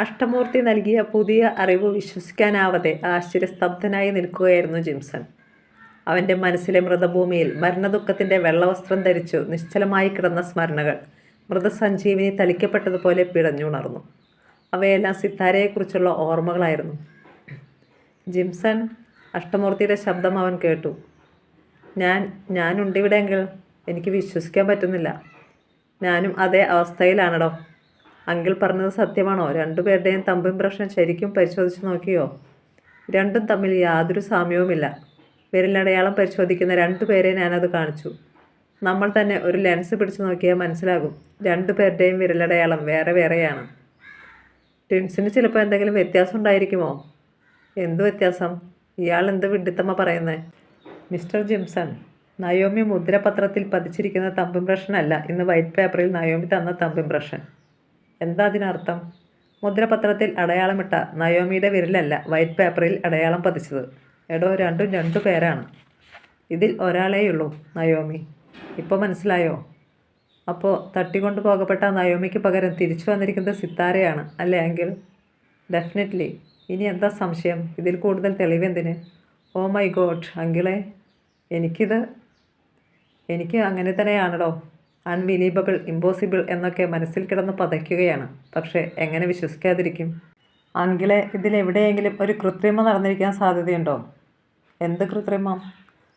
അഷ്ടമൂർത്തി നൽകിയ പുതിയ അറിവ് വിശ്വസിക്കാനാവാതെ ആശ്ചര്യസ്തബ്ധനായി നിൽക്കുകയായിരുന്നു ജിംസൺ. അവൻ്റെ മനസ്സിലെ മൃതഭൂമിയിൽ മരണദുഃഖത്തിൻ്റെ വെള്ളവസ്ത്രം ധരിച്ചു നിശ്ചലമായി കിടന്ന സ്മരണകൾ മൃതസഞ്ജീവിനി തളിക്കപ്പെട്ടതുപോലെ പിടഞ്ഞുണർന്നു. അവയെല്ലാം സിത്താരയെക്കുറിച്ചുള്ള ഓർമ്മകളായിരുന്നു. ജിംസൺ, അഷ്ടമൂർത്തിയുടെ ശബ്ദം അവൻ കേട്ടു. ഞാനുണ്ടിവിടെയെങ്കിൽ എനിക്ക് വിശ്വസിക്കാൻ പറ്റുന്നില്ല. ഞാനും അതേ അവസ്ഥയിലാണടോ. അങ്കിൾ പറഞ്ഞത് സത്യമാണോ? രണ്ടുപേരുടെയും തമ്പ് ഇംപ്രഷൻ ശരിക്കും പരിശോധിച്ച് നോക്കിയോ? രണ്ടും തമ്മിൽ യാതൊരു സാമ്യവുമില്ല. വിരലടയാളം പരിശോധിക്കുന്ന രണ്ടുപേരെ ഞാനത് കാണിച്ചു. നമ്മൾ തന്നെ ഒരു ലെൻസ് പിടിച്ചു നോക്കിയാൽ മനസ്സിലാകും. രണ്ടുപേരുടെയും വിരലടയാളം വേറെ വേറെയാണ്. ട്വിൻസിന് ചിലപ്പോൾ എന്തെങ്കിലും വ്യത്യാസം ഉണ്ടായിരിക്കുമോ? എന്തു വ്യത്യാസം? ഇയാൾ എന്ത് വിഡ്ഢിത്തമ്മ പറയുന്നേ? മിസ്റ്റർ ജിംസൺ, നയോമി മുദ്രപത്രത്തിൽ പതിച്ചിരിക്കുന്ന തമ്പ് ഇംപ്രഷൻ അല്ല ഇന്ന് വൈറ്റ് പേപ്പറിൽ നയോമി തന്ന തമ്പ് ഇംപ്രഷൻ. എന്താ അതിനർത്ഥം? മുദ്രപത്രത്തിൽ അടയാളമിട്ട നയോമിയുടെ വിരലല്ല വൈറ്റ് പേപ്പറിൽ അടയാളം പതിച്ചത്. എടോ, രണ്ടും രണ്ടു പേരാണ്. ഇതിൽ ഒരാളേയുള്ളൂ നയോമി. ഇപ്പോൾ മനസ്സിലായോ? അപ്പോൾ തട്ടിക്കൊണ്ടു പോകപ്പെട്ട നയോമിക്ക് പകരം തിരിച്ചു വന്നിരിക്കുന്നത് സിത്താരയാണ് അല്ലേ അങ്കിൾ? ഡെഫിനറ്റ്ലി. ഇനി എന്താ സംശയം? ഇതിൽ കൂടുതൽ തെളിവെന്തിന്? ഓ മൈ ഗോഡ് അങ്കിളെ, എനിക്ക് അങ്ങനെ തന്നെയാണല്ലോ. അൺബിലീവബിൾ, ഇമ്പോസിബിൾ എന്നൊക്കെ മനസ്സിൽ കിടന്ന് പതയ്ക്കുകയാണ്. പക്ഷേ എങ്ങനെ വിശ്വസിക്കാതിരിക്കും? അങ്കിളെ, ഇതിലെവിടെയെങ്കിലും ഒരു കൃത്രിമം നടന്നിരിക്കാൻ സാധ്യതയുണ്ടോ? എന്ത് കൃത്രിമം?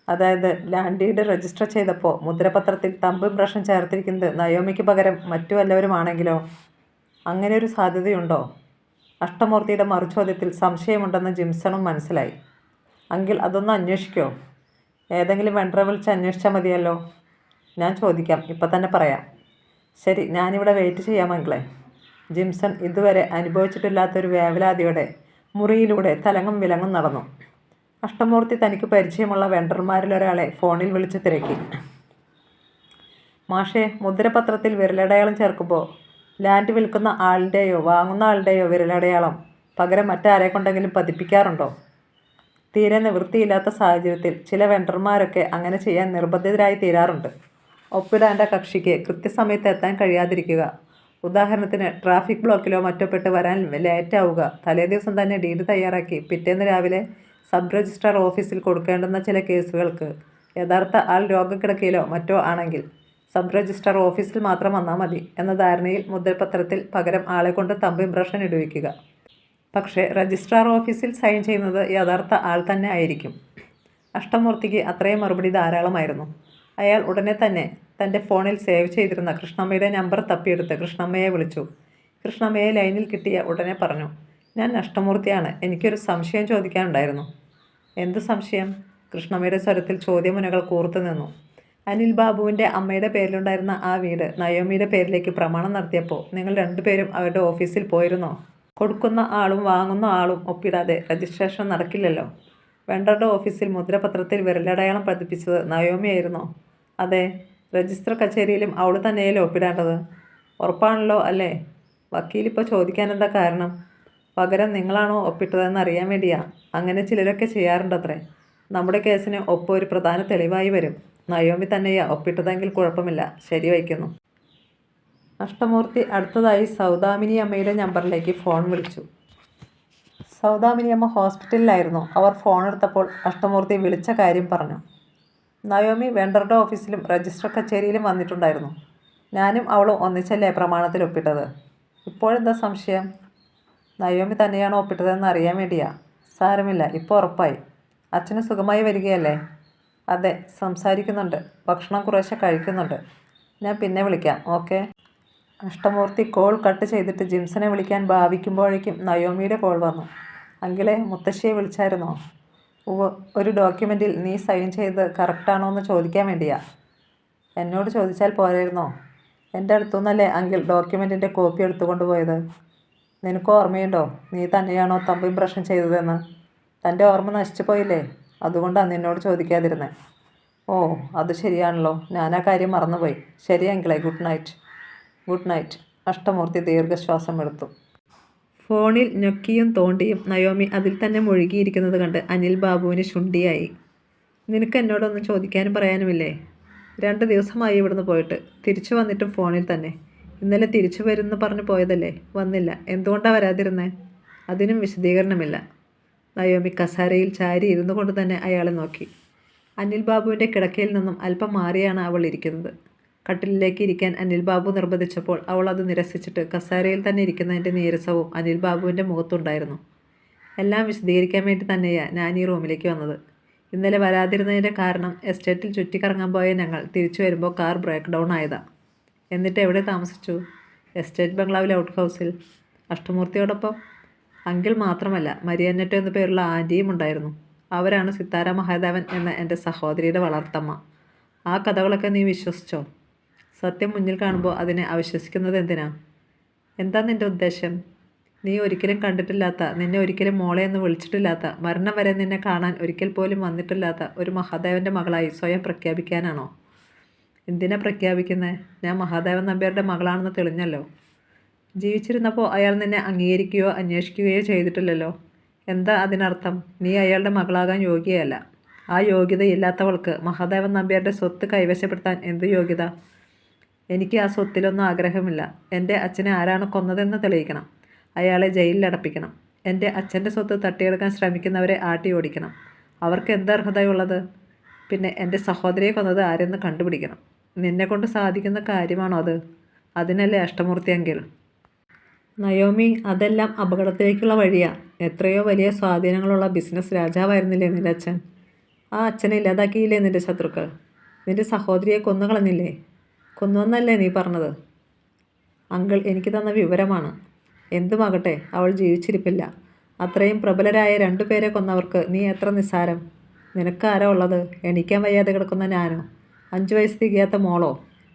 അതായത് ലാൻഡ് ഡീഡ് രജിസ്റ്റർ ചെയ്തപ്പോൾ മുദ്രപത്രത്തിൽ തമ്പ് ഇംപ്രഷൻ ചേർത്തിരിക്കുന്നത് നയോമിക്ക് പകരം മറ്റു വല്ലവരുമാണെങ്കിലോ? അങ്ങനെ ഒരു സാധ്യതയുണ്ടോ? അഷ്ടമൂർത്തിയുടെ മറുചോദ്യത്തിൽ സംശയമുണ്ടെന്ന് ജിംസണും മനസ്സിലായി. അങ്കിൾ അതൊന്ന് അന്വേഷിക്കോ? ഏതെങ്കിലും വെണ്ടറെ വിളിച്ച് അന്വേഷിച്ചാൽ മതിയല്ലോ. ഞാൻ ചോദിക്കാം, ഇപ്പം തന്നെ പറയാം. ശരി, ഞാനിവിടെ വെയിറ്റ് ചെയ്യാം അങ്കിളെ. ജിംസൺ ഇതുവരെ അനുഭവിച്ചിട്ടില്ലാത്തൊരു വേവലാതിയോടെ മുറിയിലൂടെ തലങ്ങും വിലങ്ങും നടന്നു. അഷ്ടമൂർത്തി തനിക്ക് പരിചയമുള്ള വെണ്ടർമാരിലൊരാളെ ഫോണിൽ വിളിച്ച് തിരക്കി. മാഷേ, മുദ്രപത്രത്തിൽ വിരലടയാളം ചേർക്കുമ്പോൾ ലാൻഡ് വിൽക്കുന്ന ആളുടെയോ വാങ്ങുന്ന ആളുടെയോ വിരലടയാളം പകരം മറ്റാരെ കൊണ്ടെങ്കിലും പതിപ്പിക്കാറുണ്ടോ? തീരെ നിവൃത്തിയില്ലാത്ത സാഹചര്യത്തിൽ ചില വെണ്ടർമാരൊക്കെ അങ്ങനെ ചെയ്യാൻ നിർബന്ധിതരായി തീരാറുണ്ട്. ഒപ്പിടേണ്ട കക്ഷിക്ക് കൃത്യസമയത്ത് എത്താൻ കഴിയാതിരിക്കുക, ഉദാഹരണത്തിന് ട്രാഫിക് ബ്ലോക്കിലോ മറ്റോ പെട്ട് വരാൻ ലേറ്റാവുക, തലേദിവസം തന്നെ ഡീഡ് തയ്യാറാക്കി പിറ്റേന്ന് രാവിലെ സബ് രജിസ്ട്രാർ ഓഫീസിൽ കൊടുക്കേണ്ടുന്ന ചില കേസുകൾക്ക് യഥാർത്ഥ ആൾ രോഗക്കിടക്കയിലോ മറ്റോ ആണെങ്കിൽ സബ് രജിസ്ട്രാർ ഓഫീസിൽ മാത്രം വന്നാൽ മതി എന്ന ധാരണയിൽ മുദ്രപത്രത്തിൽ പകരം ആളെ കൊണ്ട് തമ്പ് ഇംപ്രഷൻ ഇടുവിക്കുക. പക്ഷേ രജിസ്ട്രാർ ഓഫീസിൽ സൈൻ ചെയ്യുന്നത് യഥാർത്ഥ ആൾ തന്നെ ആയിരിക്കും. അഷ്ടമൂർത്തിക്ക് അത്രയും മറുപടി ധാരാളമായിരുന്നു. അയാൾ ഉടനെ തന്നെ തൻ്റെ ഫോണിൽ സേവ് ചെയ്തിരുന്ന കൃഷ്ണമ്മയുടെ നമ്പർ തപ്പിയെടുത്ത് കൃഷ്ണമ്മയെ വിളിച്ചു. കൃഷ്ണമ്മയെ ലൈനിൽ കിട്ടിയ ഉടനെ പറഞ്ഞു, ഞാൻ അഷ്ടമൂർത്തിയാണ്. എനിക്കൊരു സംശയം ചോദിക്കാനുണ്ടായിരുന്നു. എന്ത് സംശയം? കൃഷ്ണമ്മയുടെ സ്വരത്തിൽ ചോദ്യമുനകൾ കൂർത്തു നിന്നു. അനിൽ ബാബുവിൻ്റെ അമ്മയുടെ പേരിലുണ്ടായിരുന്ന ആ വീട് നയോമിയുടെ പേരിലേക്ക് പ്രമാണം നടത്തിയപ്പോൾ നിങ്ങൾ രണ്ടുപേരും അവരുടെ ഓഫീസിൽ പോയിരുന്നോ? കൊടുക്കുന്ന ആളും വാങ്ങുന്ന ആളും ഒപ്പിടാതെ രജിസ്ട്രേഷൻ നടക്കില്ലല്ലോ. വെണ്ടറുടെ ഓഫീസിൽ മുദ്രപത്രത്തിൽ വിരലടയാളം പതിപ്പിച്ചത് നയോമിയായിരുന്നോ? അതെ. രജിസ്റ്റർ കച്ചേരിയിലും അവൾ തന്നെയല്ലേ ഒപ്പിടേണ്ടത്? ഉറപ്പാണല്ലോ അല്ലേ? വക്കീലിപ്പോൾ ചോദിക്കാനെന്താ കാരണം? പകരം നിങ്ങളാണോ ഒപ്പിട്ടതെന്ന് അറിയാൻ വേണ്ടിയാ. അങ്ങനെ ചിലരൊക്കെ ചെയ്യാറുണ്ടത്രേ. നമ്മുടെ കേസിന് ഒപ്പ് ഒരു പ്രധാന തെളിവായി വരും. നയോമി തന്നെയാ ഒപ്പിട്ടതെങ്കിൽ കുഴപ്പമില്ല, ശരി വയ്ക്കുന്നു. അഷ്ടമൂർത്തി അടുത്തതായി സൗദാമിനി അമ്മയുടെ നമ്പറിലേക്ക് ഫോൺ വിളിച്ചു. സൗദാമിനി അമ്മ ഹോസ്പിറ്റലിലായിരുന്നു. അവർ ഫോൺ എടുത്തപ്പോൾ അഷ്ടമൂർത്തി വിളിച്ച കാര്യം പറഞ്ഞു. നയോമി വെണ്ടറുടെ ഓഫീസിലും രജിസ്റ്റർ കച്ചേരിയിലും വന്നിട്ടുണ്ടായിരുന്നു. ഞാനും അവളും ഒന്നിച്ചല്ലേ പ്രമാണത്തിൽ ഒപ്പിട്ടത്. ഇപ്പോഴെന്താ സംശയം? നയോമി തന്നെയാണോ ഒപ്പിട്ടതെന്ന് അറിയാൻ വേണ്ടിയാ. സാരമില്ല, ഇപ്പോൾ ഉറപ്പായി. അച്ഛന് സുഖമായി വരികയല്ലേ? അതെ, സംസാരിക്കുന്നുണ്ട്, ഭക്ഷണം കുറേശ്ശെ കഴിക്കുന്നുണ്ട്. ഞാൻ പിന്നെ വിളിക്കാം, ഓക്കെ. അഷ്ടമൂർത്തി കോൾ കട്ട് ചെയ്തിട്ട് ജിംസനെ വിളിക്കാൻ ഭാവിക്കുമ്പോഴേക്കും നയോമിയുടെ കോൾ വന്നു. അങ്കിളെ, മുത്തശ്ശിയെ വിളിച്ചായിരുന്നോ? ഉവ്വ്. ഒരു ഡോക്യുമെൻറ്റിൽ നീ സൈൻ ചെയ്ത് കറക്റ്റാണോ എന്ന് ചോദിക്കാൻ വേണ്ടിയാ. എന്നോട് ചോദിച്ചാൽ പോരായിരുന്നോ? എൻ്റെ അടുത്തുനിന്നല്ലേ അങ്കിൾ ഡോക്യുമെൻറ്റിൻ്റെ കോപ്പി എടുത്തുകൊണ്ട് പോയത്. നിനക്ക് ഓർമ്മയുണ്ടോ നീ തന്നെയാണോ തമ്പ് ഇംപ്രഷൻ ചെയ്തതെന്ന്? തൻ്റെ ഓർമ്മ നശിച്ചു പോയില്ലേ? അതുകൊണ്ടാണ് നിന്നോട് ചോദിക്കാതിരുന്നത്. ഓ, അത് ശരിയാണല്ലോ, ഞാൻ ആ കാര്യം മറന്നുപോയി. ശരി അങ്കിളെ, good night. Good night. Ashtamoorthy ദീർഘശ്വാസം എടുത്തു. ഫോണിൽ ഞൊക്കിയും തോണ്ടിയും നയോമി അതിൽ തന്നെ മുഴുകിയിരിക്കുന്നത് കണ്ട് അനിൽ ബാബുവിന് ശുണ്ഠിയായി. നിനക്ക് എന്നോടൊന്നും ചോദിക്കാനും പറയാനുമില്ലേ? 2 ദിവസമായി ഇവിടുന്ന് പോയിട്ട്. തിരിച്ചു വന്നിട്ടും ഫോണിൽ തന്നെ. ഇന്നലെ തിരിച്ചു വരുമെന്ന് പറഞ്ഞു പോയതല്ലേ, വന്നില്ല. എന്തുകൊണ്ടാണ് വരാതിരുന്നേ? അതിനും വിശദീകരണമില്ല. നയോമി കസേരയിൽ ചാരി ഇരുന്നു കൊണ്ട് തന്നെ അയാളെ നോക്കി. അനിൽ ബാബുവിൻ്റെ കിടക്കയിൽ നിന്നും അല്പം മാറിയാണ് അവൾ ഇരിക്കുന്നത്. കട്ടിലിലേക്ക് ഇരിക്കാൻ അനിൽ ബാബു നിർബന്ധിച്ചപ്പോൾ അവൾ അത് നിരസിച്ചിട്ട് കസേരയിൽ തന്നെ ഇരിക്കുന്നതിൻ്റെ നീരസവും അനിൽ ബാബുവിൻ്റെ മുഖത്തുണ്ടായിരുന്നു. എല്ലാം വിശദീകരിക്കാൻ വേണ്ടി തന്നെയാണ് ഞാൻ ഈ റൂമിലേക്ക് വന്നത്. ഇന്നലെ വരാതിരുന്നതിൻ്റെ കാരണം എസ്റ്റേറ്റിൽ ചുറ്റിക്കറങ്ങാൻ പോയ ഞങ്ങൾ തിരിച്ചു വരുമ്പോൾ കാർ ബ്രേക്ക് ഡൗൺ ആയതാണ്. എന്നിട്ട് എവിടെ താമസിച്ചു? എസ്റ്റേറ്റ് ബംഗ്ലാവിലെ ഔട്ട് ഹൗസിൽ. അഷ്ടമൂർത്തിയോടൊപ്പം? അങ്കിൾ മാത്രമല്ല, മരിയന്നറ്റോ എന്നു പേരുള്ള ആൻറ്റിയും ഉണ്ടായിരുന്നു. അവരാണ് സിത്താര മഹാദേവൻ എന്ന എൻ്റെ സഹോദരിയുടെ വളർത്തമ്മ. ആ കഥകളൊക്കെ നീ വിശ്വസിച്ചോ? സത്യം മുന്നിൽ കാണുമ്പോൾ അതിനെ അവിശ്വസിക്കുന്നത് എന്തിനാ? എന്താ നിൻ്റെ ഉദ്ദേശം? നീ ഒരിക്കലും കണ്ടിട്ടില്ലാത്ത, നിന്നെ ഒരിക്കലും മോളെ എന്ന് വിളിച്ചിട്ടില്ലാത്ത, മരണം വരെ നിന്നെ കാണാൻ ഒരിക്കൽ പോലും വന്നിട്ടില്ലാത്ത ഒരു മഹാദേവൻ്റെ മകളായി സ്വയം പ്രഖ്യാപിക്കാനാണോ? എന്തിനാ പ്രഖ്യാപിക്കുന്നത്? ഞാൻ മഹാദേവൻ നമ്പ്യാരുടെ മകളാണെന്ന് തെളിഞ്ഞല്ലോ. ജീവിച്ചിരുന്നപ്പോൾ അയാൾ നിന്നെ അംഗീകരിക്കുകയോ അന്വേഷിക്കുകയോ ചെയ്തിട്ടില്ലല്ലോ. എന്താ അതിനർത്ഥം? നീ അയാളുടെ മകളാകാൻ യോഗ്യയല്ല. ആ യോഗ്യതയില്ലാത്തവൾക്ക് മഹാദേവൻ നമ്പ്യാരുടെ സ്വത്ത് കൈവശപ്പെടുത്താൻ എന്ത് യോഗ്യത? എനിക്ക് ആ സ്വത്തിലൊന്നും ആഗ്രഹമില്ല. എൻ്റെ അച്ഛനെ ആരാണ് കൊന്നതെന്ന് തെളിയിക്കണം. അയാളെ ജയിലിലടപ്പിക്കണം. എൻ്റെ അച്ഛൻ്റെ സ്വത്ത് തട്ടിയെടുക്കാൻ ശ്രമിക്കുന്നവരെ ആട്ടി ഓടിക്കണം. അവർക്ക് എന്ത് അർഹതയുള്ളത്? പിന്നെ എൻ്റെ സഹോദരിയെ കൊന്നത് ആരെന്ന് കണ്ടുപിടിക്കണം. നിന്നെക്കൊണ്ട് സാധിക്കുന്ന കാര്യമാണോ അത്? അതിനല്ലേ അഷ്ടമൂർത്തി അങ്കിൾ? നയോമി, അതെല്ലാം അപകടത്തിലേക്കുള്ള വഴിയാ. എത്രയോ വലിയ സ്വാധീനങ്ങളുള്ള ബിസിനസ് രാജാവായിരുന്നില്ലേ നിൻ്റെ അച്ഛൻ? ആ അച്ഛനെ ഇല്ലാതാക്കിയില്ലേ നിൻ്റെ ശത്രുക്കൾ? നിൻ്റെ സഹോദരിയെ കൊന്നുകളഞ്ഞില്ലേ? കൊന്നുവെന്നല്ലേ നീ പറഞ്ഞത്? അങ്കിൾ എനിക്ക് തന്ന വിവരമാണ്. എന്തുമാകട്ടെ, അവൾ ജീവിച്ചിരിപ്പില്ല. അത്രയും പ്രബലരായ 2 പേരെ കൊന്നവർക്ക് നീ എത്ര നിസ്സാരം. നിനക്കാരാ ഉള്ളത്? എണീക്കാൻ വയ്യാതെ കിടക്കുന്ന ഞാനോ? 5 വയസ്സ് തികയാത്ത മോളോ?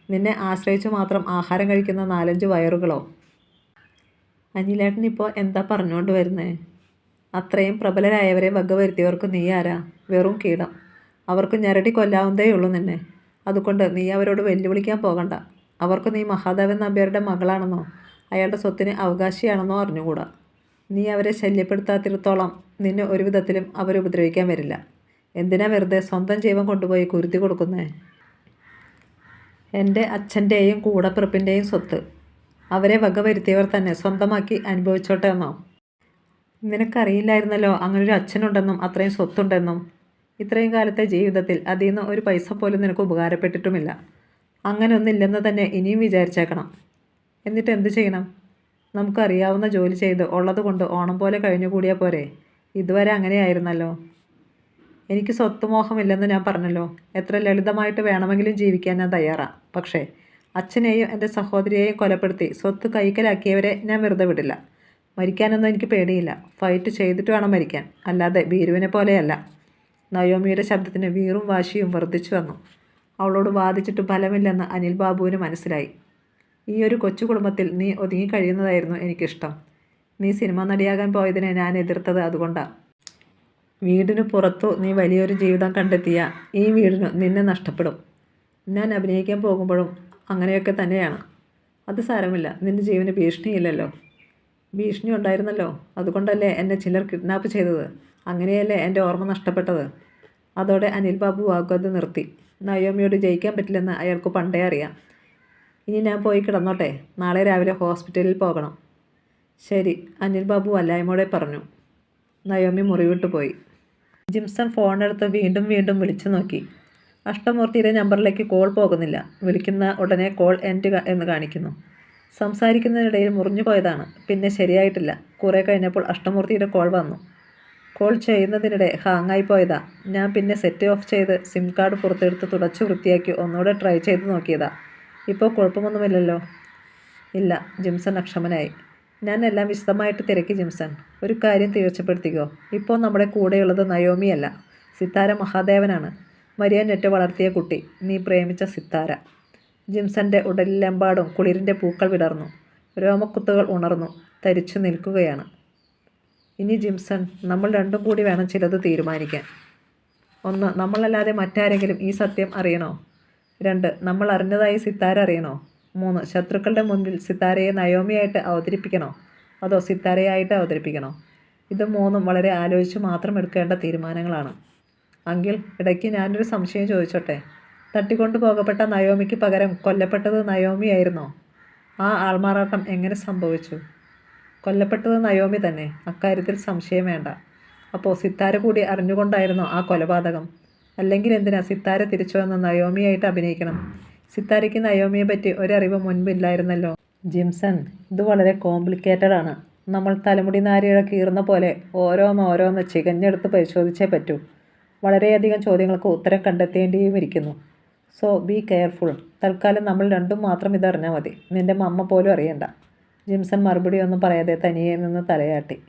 നിന്നെ ആശ്രയിച്ചു മാത്രം ആഹാരം കഴിക്കുന്ന 4-5 വയറുകളോ? അനിലേട്ടൻ ഇപ്പോൾ എന്താ പറഞ്ഞുകൊണ്ട് വരുന്നേ? അത്രയും പ്രബലരായവരെ വകവരുത്തിയവർക്ക് നീ ആരാ? വെറും കീടം. അവർക്ക് ഞെരടി കൊല്ലാവുന്നതേ ഉള്ളൂ നിന്നെ. അതുകൊണ്ട് നീ അവരോട് വെല്ലുവിളിക്കാൻ പോകണ്ട. അവർക്ക് നീ മഹാദേവൻ നമ്പ്യാരുടെ മകളാണെന്നോ അയാളുടെ സ്വത്തിന് അവകാശിയാണെന്നോ അറിഞ്ഞുകൂടാ. നീ അവരെ ശല്യപ്പെടുത്താത്തിടത്തോളം നിന്നെ ഒരു വിധത്തിലും അവരുപദ്രവിക്കാൻ വരില്ല. എന്തിനാ വെറുതെ സ്വന്തം ജീവൻ കൊണ്ടുപോയി കുരുതി കൊടുക്കുന്നേ? എൻ്റെ അച്ഛൻ്റെയും കൂടപ്പിറപ്പിൻ്റെയും സ്വത്ത് അവരെ വകവരുത്തിയവർ തന്നെ സ്വന്തമാക്കി അനുഭവിച്ചോട്ടെ എന്നോ? നിനക്കറിയില്ലായിരുന്നല്ലോ അങ്ങനൊരു അച്ഛനുണ്ടെന്നും അത്രയും സ്വത്തുണ്ടെന്നും. ഇത്രയും കാലത്തെ ജീവിതത്തിൽ അതിൽ നിന്ന് ഒരു പൈസ പോലും നിനക്ക് ഉപകാരപ്പെട്ടിട്ടുമില്ല. അങ്ങനെ ഒന്നില്ലെന്ന് തന്നെ ഇനിയും വിചാരിച്ചേക്കണം. എന്നിട്ട് എന്തു ചെയ്യണം? നമുക്കറിയാവുന്ന ജോലി ചെയ്ത് ഉള്ളത് കൊണ്ട് ഓണം പോലെ കഴിഞ്ഞുകൂടിയാൽ പോരെ? ഇതുവരെ അങ്ങനെയായിരുന്നല്ലോ. എനിക്ക് സ്വത്തുമോഹമില്ലെന്ന് ഞാൻ പറഞ്ഞല്ലോ. എത്ര ലളിതമായിട്ട് വേണമെങ്കിലും ജീവിക്കാൻ ഞാൻ തയ്യാറാണ്. പക്ഷേ അച്ഛനെയും എൻ്റെ സഹോദരിയെയും കൊലപ്പെടുത്തി സ്വത്ത് കൈക്കലാക്കിയവരെ ഞാൻ വെറുതെ വിടില്ല. മരിക്കാനൊന്നും എനിക്ക് പേടിയില്ല. ഫൈറ്റ് ചെയ്തിട്ട് വേണം മരിക്കാൻ, അല്ലാതെ ഭീരുവിനെ പോലെയല്ല. നയോമിയുടെ ശബ്ദത്തിന് വീറും വാശിയും വർദ്ധിച്ചു വന്നു. അവളോട് വാദിച്ചിട്ട് ഫലമില്ലെന്ന് അനിൽ ബാബുവിന് മനസ്സിലായി. ഈ ഒരു കൊച്ചു കുടുംബത്തിൽ നീ ഒതുങ്ങിക്കഴിയുന്നതായിരുന്നു എനിക്കിഷ്ടം. നീ സിനിമ നടിയാകാൻ പോയതിനെ ഞാൻ എതിർത്തത് അതുകൊണ്ടാണ്. വീടിന് പുറത്തു നീ വലിയൊരു ജീവിതം കണ്ടെത്തിയ ഈ വീടിന് നിന്നെ നഷ്ടപ്പെടും. ഞാൻ അഭിനയിക്കാൻ പോകുമ്പോഴും അങ്ങനെയൊക്കെ തന്നെയാണ്. അത് സാരമില്ല, നിൻ്റെ ജീവന് ഭീഷണിയില്ലല്ലോ. ഭീഷണി ഉണ്ടായിരുന്നല്ലോ. അതുകൊണ്ടല്ലേ എന്നെ ചിലർ കിഡ്നാപ്പ് ചെയ്തത്. അങ്ങനെയല്ലേ എൻ്റെ ഓർമ്മ നഷ്ടപ്പെട്ടത്. അതോടെ അനിൽ ബാബു വാഗ്വാദം നിർത്തി. നയോമിയോട് ജയിക്കാൻ പറ്റില്ലെന്ന് അയാൾക്ക് പണ്ടേ അറിയാം. ഇനി ഞാൻ പോയി കിടന്നോട്ടെ. നാളെ രാവിലെ ഹോസ്പിറ്റലിൽ പോകണം. ശരി, അനിൽ ബാബു വല്ലായ്മയോടെ പറഞ്ഞു. നയോമി മുറിവിട്ട് പോയി. ജിംസൺ ഫോണെടുത്ത് വീണ്ടും വീണ്ടും വിളിച്ചു നോക്കി. അഷ്ടമൂർത്തിയുടെ നമ്പറിലേക്ക് കോൾ പോകുന്നില്ല. വിളിക്കുന്ന ഉടനെ കോൾ എൻഡ് എന്ന് കാണിക്കുന്നു. സംസാരിക്കുന്നതിനിടയിൽ മുറിഞ്ഞു പോയതാണ്. പിന്നെ ശരിയായിട്ടില്ല. കുറേ കഴിഞ്ഞപ്പോൾ അഷ്ടമൂർത്തിയുടെ കോൾ വന്നു. കോൾ ചെയ്യുന്നതിനിടെ ഹാങ്ങായി പോയതാ. ഞാൻ പിന്നെ സെറ്റ് ഓഫ് ചെയ്ത് സിം കാർഡ് പുറത്തെടുത്ത് തുടച്ചു വൃത്തിയാക്കി ഒന്നുകൂടെ ട്രൈ ചെയ്ത് നോക്കിയതാ. ഇപ്പോൾ കുഴപ്പമൊന്നുമില്ലല്ലോ. ഇല്ല, ജിംസൺ അക്ഷമനായി. ഞാൻ എല്ലാം വിശദമായിട്ട് തിരക്കി ജിംസൺ. ഒരു കാര്യം തീർച്ചപ്പെടുത്തിക്കോ, ഇപ്പോൾ നമ്മുടെ കൂടെയുള്ളത് നയോമിയല്ല, സിത്താര മഹാദേവനാണ്. മരിയന്നറ്റ് വളർത്തിയ കുട്ടി, നീ പ്രേമിച്ച സിത്താര. ജിംസൻ്റെ ഉടലിലെമ്പാടും കുളിരിൻ്റെ പൂക്കൾ വിടർന്നു. രോമക്കുത്തുകൾ ഉണർന്നു തരിച്ചു നിൽക്കുകയാണ്. ഇനി ജിംസൺ, നമ്മൾ രണ്ടും കൂടി വേണം ചിലത് തീരുമാനിക്കാൻ. 1, നമ്മളല്ലാതെ മറ്റാരെങ്കിലും ഈ സത്യം അറിയണോ? 2, നമ്മൾ അറിഞ്ഞതായി സിത്താര അറിയണോ? 3, ശത്രുക്കളുടെ മുൻപിൽ സിത്താരയെ നയോമിയായിട്ട് അവതരിപ്പിക്കണോ അതോ സിത്താരയായിട്ട് അവതരിപ്പിക്കണോ? ഇത് 3ഉം വളരെ ആലോചിച്ച് മാത്രം എടുക്കേണ്ട തീരുമാനങ്ങളാണ്. അങ്കിൾ, ഇടയ്ക്ക് ഞാനൊരു സംശയം ചോദിച്ചോട്ടെ. തട്ടിക്കൊണ്ടു പോകപ്പെട്ട നയോമിക്ക് പകരം കൊല്ലപ്പെട്ടത് നയോമിയായിരുന്നോ? ആ ആൾമാറാട്ടം എങ്ങനെ സംഭവിച്ചു? കൊല്ലപ്പെട്ടത് നയോമി തന്നെ, അക്കാര്യത്തിൽ സംശയം വേണ്ട. അപ്പോൾ സിത്താര കൂടി അറിഞ്ഞുകൊണ്ടായിരുന്നോ ആ കൊലപാതകം? അല്ലെങ്കിൽ എന്തിനാ സിത്താര തിരിച്ചു വന്ന് നയോമിയായിട്ട് അഭിനയിക്കണം? സിത്താരയ്ക്ക് നയോമിയെ പറ്റി ഒരറിവ് മുൻപില്ലായിരുന്നല്ലോ. ജിംസൺ, ഇത് വളരെ കോംപ്ലിക്കേറ്റഡ് ആണ്. നമ്മൾ തലമുടി നാരിഴ കീറുന്ന പോലെ ഓരോന്നോരോന്ന് ചികഞ്ഞെടുത്ത് പരിശോധിച്ചേ പറ്റൂ. വളരെയധികം ചോദ്യങ്ങൾക്ക് ഉത്തരം കണ്ടെത്തേണ്ടിയുമിരിക്കുന്നു. So be careful. തൽക്കാലം നമ്മൾ രണ്ടും മാത്രം ഇതറിഞ്ഞാൽ മതി. നിന്റെ മമ്മ പോലും അറിയണ്ട. ജിംസൺ മറുപടിയൊന്നും പറയാതെ തനിയെ നിന്ന് തലയാട്ടി.